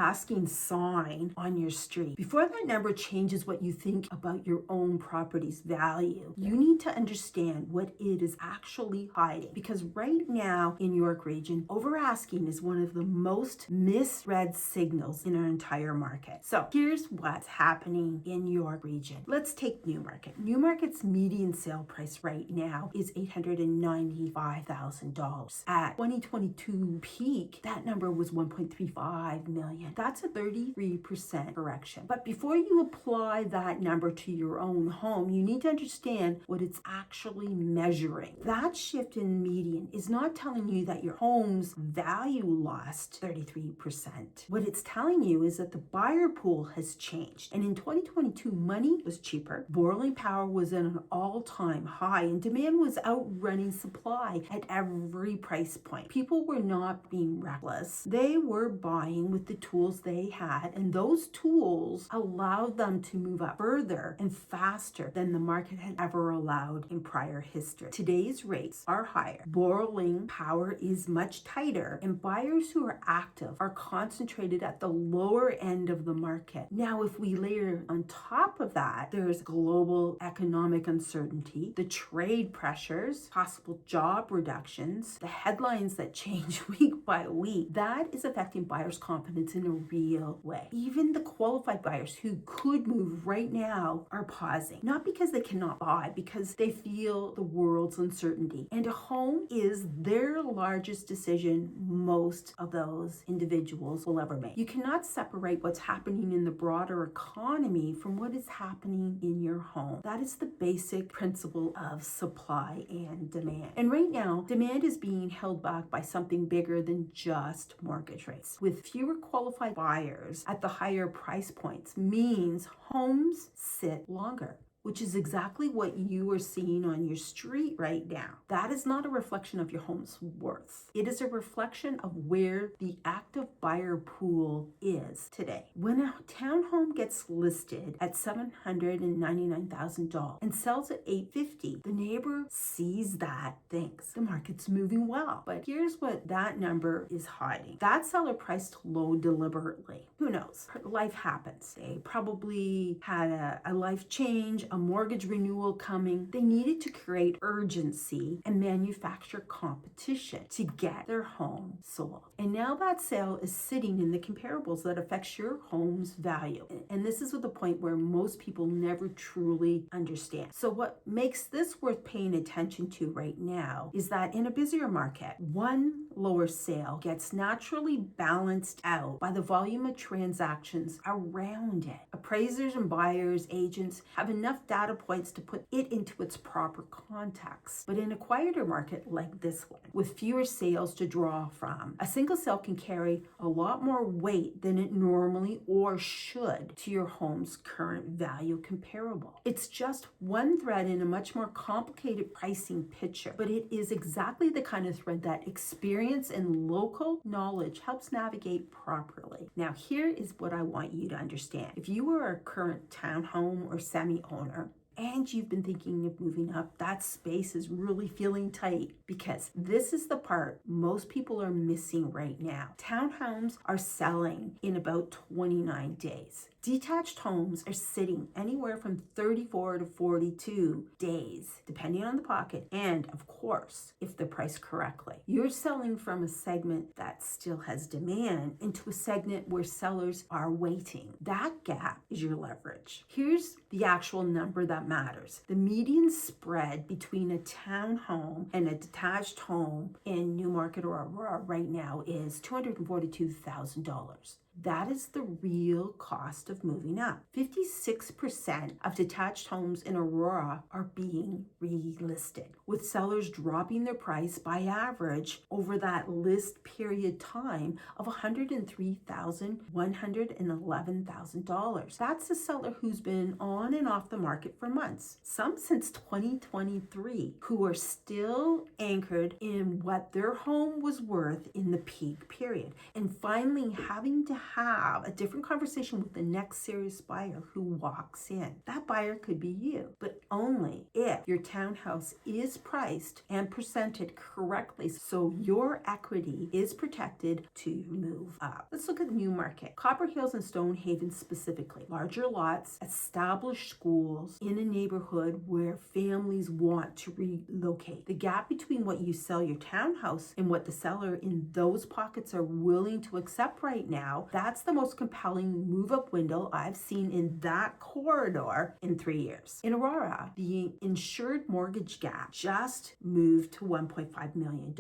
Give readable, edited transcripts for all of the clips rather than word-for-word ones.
asking sign on your street, before that number changes what you think about your own property's value, you need to understand what it is actually hiding. Because right now in York region, over asking is one of the most misread signals in our entire market. So here's what's happening in York region. Let's take Newmarket. Newmarket's median sale price right now is $895,000. At 2022 peak, that number was 1.35 million. That's a 33% correction. But before you apply that number to your own home, you need to understand what it's actually measuring. That shift in median is not telling you that your home's value lost 33%. What it's telling you is that the buyer pool has changed. And in 2022, money was cheaper, borrowing power was at an all-time high, and demand was outrunning supply at every price point. People were not being reckless. They were buying with the tools they had, and those tools allowed them to move up further and faster than the market had ever allowed in prior history. Today's rates are higher. Borrowing power is much tighter, and buyers who are active are concentrated at the lower end of the market. Now, if we layer on top of that, there's global economic uncertainty, the trade pressures, possible job reductions, the headlines that change week by week. That is affecting buyers' confidence in a real way. Even the qualified buyers who could move right now are pausing, not because they cannot buy, because they feel the world's uncertainty. And a home is their largest decision most of those individuals will ever make. You cannot separate what's happening in the broader economy from what is happening in your home. That is the basic principle of supply and demand. And right now, demand is being held back by something bigger than just mortgage rates. With fewer qualified buyers at the higher price points means homes sit longer, which is exactly what you are seeing on your street right now. That is not a reflection of your home's worth. It is a reflection of where the active buyer pool is today. When a townhome gets listed at $799,000 and sells at $850,000, the neighbor sees that, thinks the market's moving well. But here's what that number is hiding. That seller priced low deliberately. Who knows? Life happens. They probably had a life change, a mortgage renewal coming. They needed to create urgency and manufacture competition to get their home sold. And now that sale is sitting in the comparables that affects your home's value. And this is at the point where most people never truly understand. So what makes this worth paying attention to right now is that in a busier market, one lower sale gets naturally balanced out by the volume of transactions around it. Appraisers and buyers, agents have enough data points to put it into its proper context. But in a quieter market like this one, with fewer sales to draw from, a single sale can carry a lot more weight than it normally or should to your home's current value comparable. It's just one thread in a much more complicated pricing picture, but it is exactly the kind of thread that experience and local knowledge helps navigate properly. Now, here is what I want you to understand. If you are a current townhome or semi-owner, and you've been thinking of moving up, that space is really feeling tight, because this is the part most people are missing right now. Townhomes are selling in about 29 days. Detached homes are sitting anywhere from 34 to 42 days, depending on the pocket, and of course, if they're priced correctly. You're selling from a segment that still has demand into a segment where sellers are waiting. That gap is your leverage. Here's the actual number that matters. The median spread between a townhome and a detached home in Newmarket or Aurora right now is $242,000. That is the real cost of moving up. 56% of detached homes in Aurora are being relisted, with sellers dropping their price by average over that list period time of $103,000, $111,000. That's a seller who's been on and off the market for months, some since 2023, who are still anchored in what their home was worth in the peak period, and finally having to have a different conversation with the next serious buyer who walks in. That buyer could be you, but only if your townhouse is priced and presented correctly so your equity is protected to move up. Let's look at Newmarket. Copper Hills and Stonehaven specifically. Larger lots, established schools in a neighborhood where families want to relocate. The gap between what you sell your townhouse and what the seller in those pockets are willing to accept right now, that's the most compelling move-up window I've seen in that corridor in 3 years. In Aurora, the insured mortgage gap just moved to $1.5 million.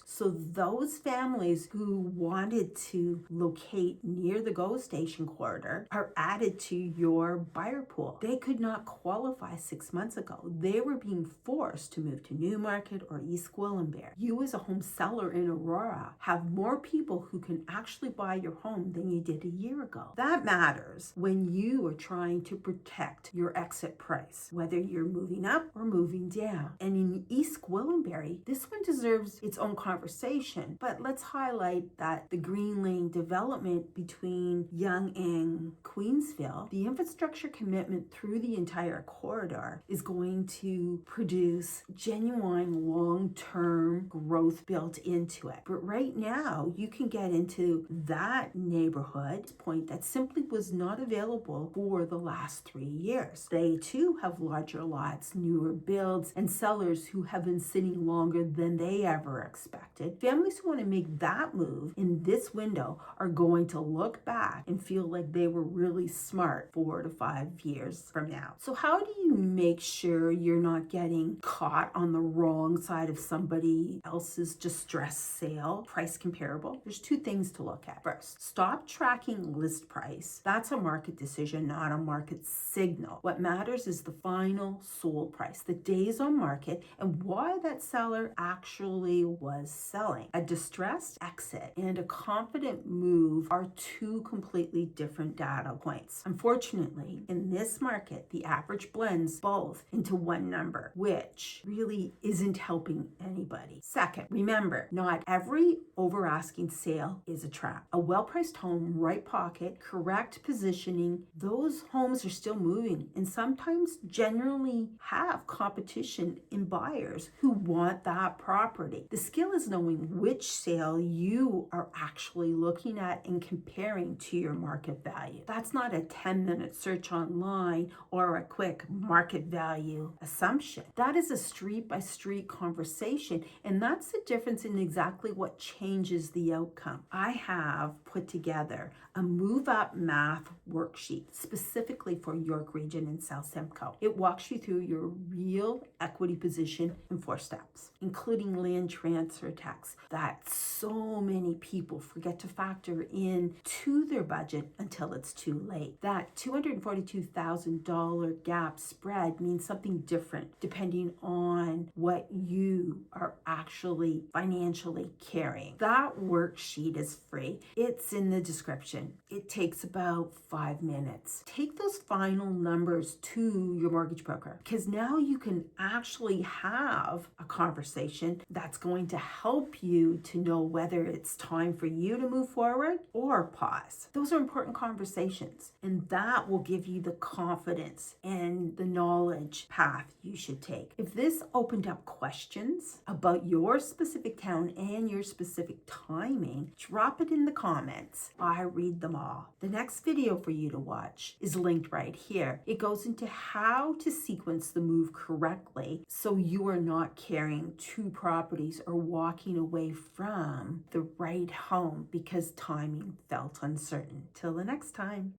So those families who wanted to locate near the GO station corridor are added to your buyer pool. They could not qualify 6 months ago. They were being forced to move to Newmarket or East Gwillimbury. You as a home seller in Aurora have more people who can actually buy your home than you did a year ago. That matters when you are trying to protect your exit price, whether you're moving up or moving down. And in East Gwillimbury, this one deserves its own conversation, but let's highlight that the Green Lane development between Yonge and Queensville, the infrastructure commitment through the entire corridor is going to produce genuine long-term growth built into it. But right now, you can get into that neighborhood point that simply was not available for the last 3 years. They too have larger lots, newer builds, and sellers who have been sitting longer than they ever expected. Families who want to make that move in this window are going to look back and feel like they were really smart 4 to 5 years from now. So how do you make sure you're not getting caught on the wrong side of somebody else's distressed sale, price comparable? There's 2 things to look at. First, stop tracking list price. That's a market decision, not a market signal. What matters is the final sold price, the days on market, and why that seller actually was selling. A distressed exit and a confident move are 2 completely different data points. Unfortunately, in this market, the average blends both into one number, which really isn't helping anybody. Second, remember, not every over asking sale is a trap. A well-priced home, right pocket, correct positioning, those homes are still moving and sometimes generally have competition in buyers who want that property. The skill is knowing which sale you are actually looking at and comparing to your market value. That's not a 10-minute search online or a quick market value assumption. That is a street-by-street conversation, and that's the difference in exactly what changes the outcome. I have put together a move-up math worksheet specifically for York Region and South Simcoe. It walks you through your real equity position in 4 steps, including land transfer tax that so many people forget to factor in to their budget until it's too late. That $242,000 gap spread means something different depending on what you are actually financially carrying. That worksheet is free. It's in the description. It takes about 5 minutes. Take those final numbers to your mortgage broker because now you can actually have a conversation that's going to help you to know whether it's time for you to move forward or pause. Those are important conversations, and that will give you the confidence and the knowledge path you should take. If this opened up questions about your specific town and your specific timing, drop it in the comments. I read them all. The next video for you to watch is linked right here. It goes into how to sequence the move correctly so you are not carrying 2 properties or walking away from the right home because timing felt uncertain. Till the next time.